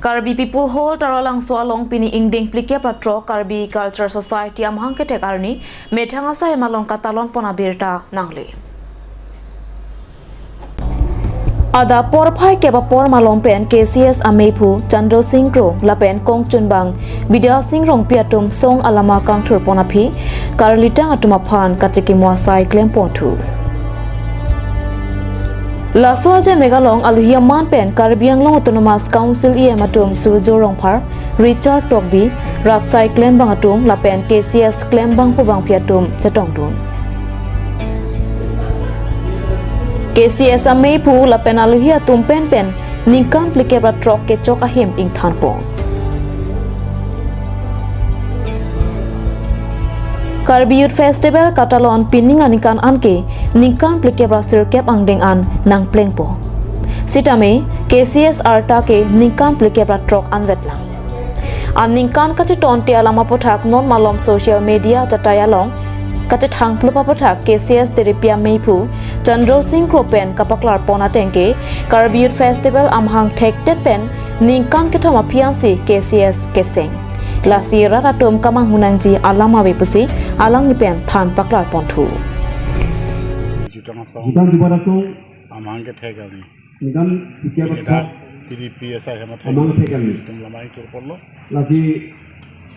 Karbi people hold taralang swalong pini Ingdeng phlikep throk Karbi Cultural Society amahang kethek arni methanga sa malong katalon pona birta nangle. Ada por phai ke por malong pen KCS amepu Chandro Singh Kro lapen kong chunbang Bidya Singh rong piatum song alama kang thur pona phi karlitang atuma phan kachiki muasai klem pontu. Laswaja megalong aluhia man pen Karbi Anglong Autonomous Council matum Surjorong Par Richard Tokbi Ratsai Klembang atum lapen KCS Klembang Pubang Piatum Chatongdun KCS amepu lapen aluhia tum pen ningkan phlikep throk ke chok ahim ing thanpong Karbi Youth Festival katalon pining anikan anke ningkan phlikep sirkep Ingdeng an nang plengpo. Sitame KCS arta ke ningkan phlikep throk anvetlang. An ningkan kache tonte alama pothak non malom social media chatayalong kache thang plupa pothak KCS teripia meipu Chandro Singh Kropen kapaklar pona tengke Karbi Youth Festival amhang thektet pen ningkan kethama piansi KCS keseng. Lasira ratum kamang hunangji alama bepusi alang nipen than paklar pontu. Bukan di mana song amang kethek ni. Bukan phlikep throk TDP ऐसा है मतलब amang kethek ni. तुम लमाई tur pollo. Lasi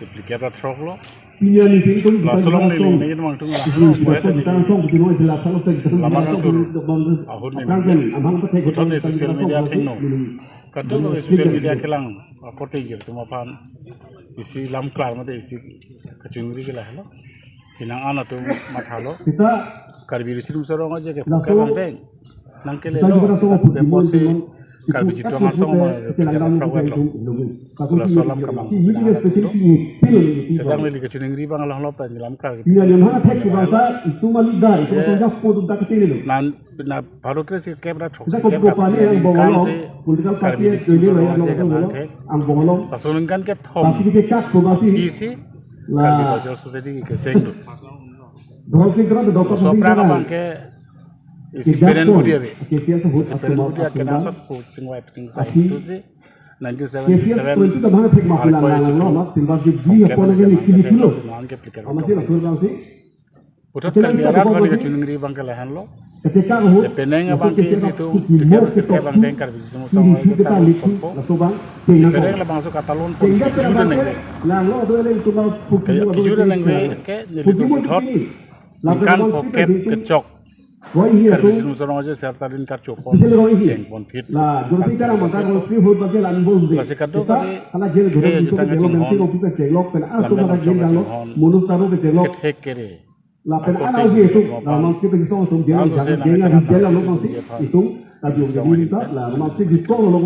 phlikep throk lo. Pinya ni sing tum lasolong ni mang tum lah. Bukan song bukan itu lah kalau saya lamang tur. Ahun ni. Amang kethek. Bukan di social media thing no. Kadang di social media kelang kote gir tum apan isi lam klar mate isi kachungri ke lah lo hinang ana tu mathalo Karbi risum sorong aja ke bukan Ingdeng nang ke lo depot si Karbi jitu ngasong throk lo la solam kamang sedang lagi kachungri bang lah lo pan lam klar nan baru ke si kebra throk si kebra kan si Karbi risum sorong aja ke nang pasungan kan ke thom isi Karbi Cultural Society ke sengdu sopra kamang ke isi peren budia be isi peren budia ke nasot ko singwai ping sai tu si 1977 har ko ke phlikep putot Karbi arat bani ke chunungri bang ke lahan lo peneng abang ke itu phlikep bang deng Karbi semua sama itu tahu kompo peneng la bang so katalon pun juda neng ke juda neng ke jadi tu putot ikan phlikep kecok Karbi semua sama aja serta din kacok pon ceng pon fit masih kado kali ke juta ngacing hon kethek kere lapen ana itu masih pergi song dia jangan di jalan lo masih itu tadi udah minta lah masih di tol lo